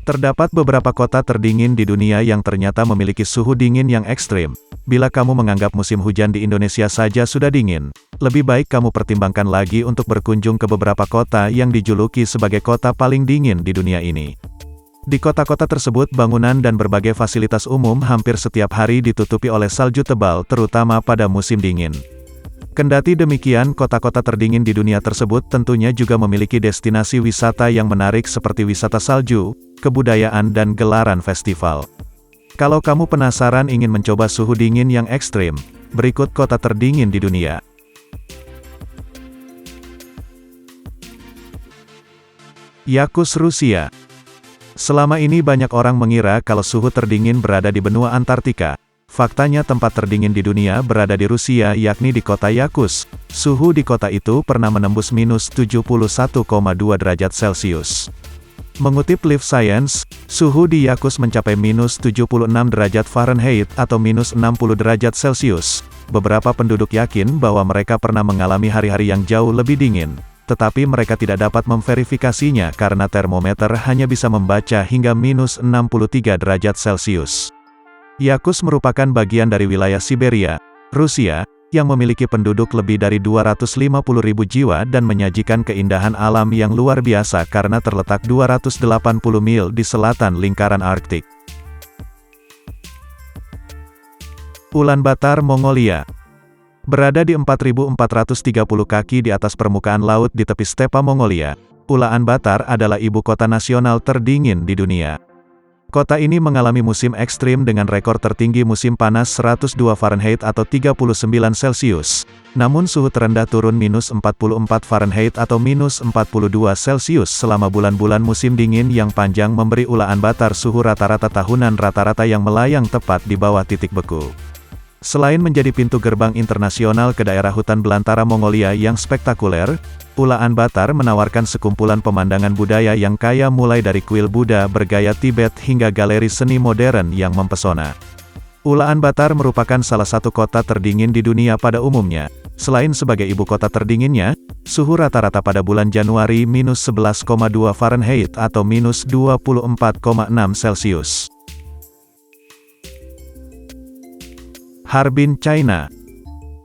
Terdapat beberapa kota terdingin di dunia yang ternyata memiliki suhu dingin yang ekstrim. Bila kamu menganggap musim hujan di Indonesia saja sudah dingin, lebih baik kamu pertimbangkan lagi untuk berkunjung ke beberapa kota yang dijuluki sebagai kota paling dingin di dunia ini. Di kota-kota tersebut bangunan dan berbagai fasilitas umum hampir setiap hari ditutupi oleh salju tebal terutama pada musim dingin. Kendati demikian, kota-kota terdingin di dunia tersebut tentunya juga memiliki destinasi wisata yang menarik seperti wisata salju, kebudayaan dan gelaran festival. Kalau kamu penasaran ingin mencoba suhu dingin yang ekstrim, berikut kota terdingin di dunia. Yakutsk, Rusia. Selama ini banyak orang mengira kalau suhu terdingin berada di benua Antartika. Faktanya tempat terdingin di dunia berada di Rusia yakni di kota Yakutsk. Suhu di kota itu pernah menembus minus 71,2 derajat Celcius. Mengutip Live Science, suhu di Yakutsk mencapai minus 76 derajat Fahrenheit atau minus 60 derajat Celcius. Beberapa penduduk yakin bahwa mereka pernah mengalami hari-hari yang jauh lebih dingin, tetapi mereka tidak dapat memverifikasinya karena termometer hanya bisa membaca hingga minus 63 derajat Celcius. Yakutsk merupakan bagian dari wilayah Siberia, Rusia, yang memiliki penduduk lebih dari 250.000 jiwa dan menyajikan keindahan alam yang luar biasa karena terletak 280 mil di selatan lingkaran Arktik. Ulaanbaatar, Mongolia. Berada di 4.430 kaki di atas permukaan laut di tepi stepa Mongolia, Ulaanbaatar adalah ibu kota nasional terdingin di dunia. Kota ini mengalami musim ekstrim dengan rekor tertinggi musim panas 102 Fahrenheit atau 39 Celcius. Namun suhu terendah turun minus 44 Fahrenheit atau minus 42 Celcius selama bulan-bulan musim dingin yang panjang memberi Ulaanbaatar suhu rata-rata tahunan rata-rata yang melayang tepat di bawah titik beku. Selain menjadi pintu gerbang internasional ke daerah hutan belantara Mongolia yang spektakuler, Ulaanbaatar menawarkan sekumpulan pemandangan budaya yang kaya mulai dari kuil Buddha bergaya Tibet hingga galeri seni modern yang mempesona. Ulaanbaatar merupakan salah satu kota terdingin di dunia pada umumnya. Selain sebagai ibu kota terdinginnya, suhu rata-rata pada bulan Januari minus 11,2 Fahrenheit atau minus 24,6 Celcius. Harbin, China.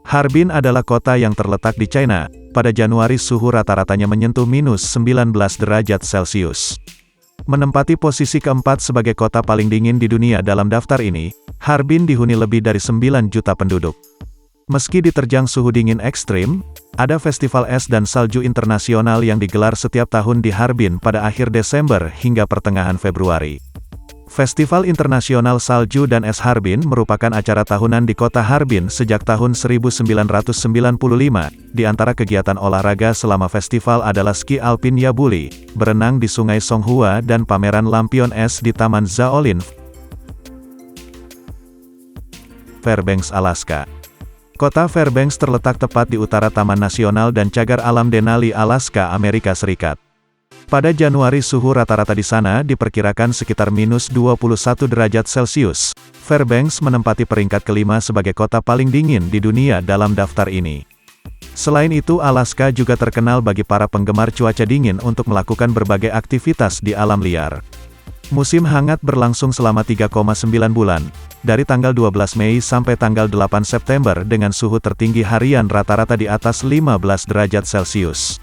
Harbin adalah kota yang terletak di China. Pada Januari suhu rata-ratanya menyentuh minus 19 derajat Celcius. Menempati posisi keempat sebagai kota paling dingin di dunia dalam daftar ini, Harbin dihuni lebih dari 9 juta penduduk. Meski diterjang suhu dingin ekstrim, ada festival es dan salju internasional yang digelar setiap tahun di Harbin pada akhir Desember hingga pertengahan Februari. Festival Internasional Salju dan Es Harbin merupakan acara tahunan di kota Harbin sejak tahun 1995. Di antara kegiatan olahraga selama festival adalah ski alpin Yabuli, berenang di Sungai Songhua dan pameran lampion es di Taman Shaolin, Fairbanks, Alaska. Kota Fairbanks terletak tepat di utara Taman Nasional dan Cagar Alam Denali, Alaska, Amerika Serikat. Pada Januari suhu rata-rata di sana diperkirakan sekitar minus 21 derajat Celcius. Fairbanks menempati peringkat kelima sebagai kota paling dingin di dunia dalam daftar ini. Selain itu, Alaska juga terkenal bagi para penggemar cuaca dingin untuk melakukan berbagai aktivitas di alam liar. Musim hangat berlangsung selama 3,9 bulan, dari tanggal 12 Mei sampai tanggal 8 September dengan suhu tertinggi harian rata-rata di atas 15 derajat Celcius.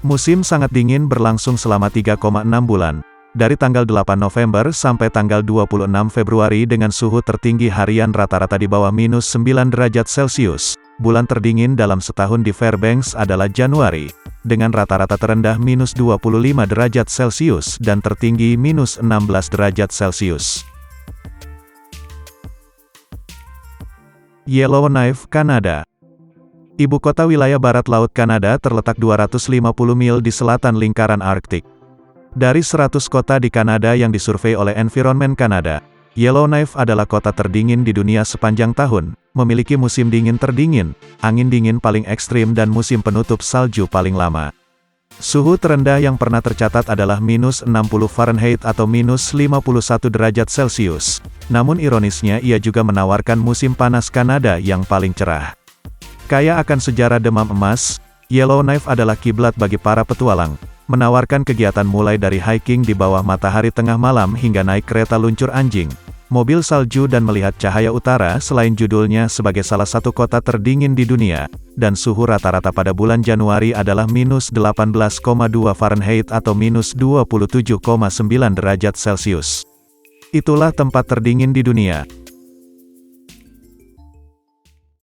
Musim sangat dingin berlangsung selama 3,6 bulan, dari tanggal 8 November sampai tanggal 26 Februari dengan suhu tertinggi harian rata-rata di bawah minus 9 derajat Celcius. Bulan terdingin dalam setahun di Fairbanks adalah Januari, dengan rata-rata terendah minus 25 derajat Celcius dan tertinggi minus 16 derajat Celcius. Yellowknife, Kanada. Ibu kota wilayah barat laut Kanada terletak 250 mil di selatan lingkaran Arktik. Dari 100 kota di Kanada yang disurvei oleh Environment Canada, Yellowknife adalah kota terdingin di dunia sepanjang tahun, memiliki musim dingin terdingin, angin dingin paling ekstrim dan musim penutup salju paling lama. Suhu terendah yang pernah tercatat adalah minus 60 Fahrenheit atau minus 51 derajat Celcius. Namun ironisnya ia juga menawarkan musim panas Kanada yang paling cerah. Kaya akan sejarah demam emas, Yellowknife adalah kiblat bagi para petualang. menawarkan kegiatan mulai dari hiking di bawah matahari tengah malam hingga naik kereta luncur anjing, mobil salju dan melihat cahaya utara. Selain judulnya sebagai salah satu kota terdingin di dunia, dan suhu rata-rata pada bulan Januari adalah -18,2 Fahrenheit atau -27,9 derajat Celcius. Itulah tempat terdingin di dunia.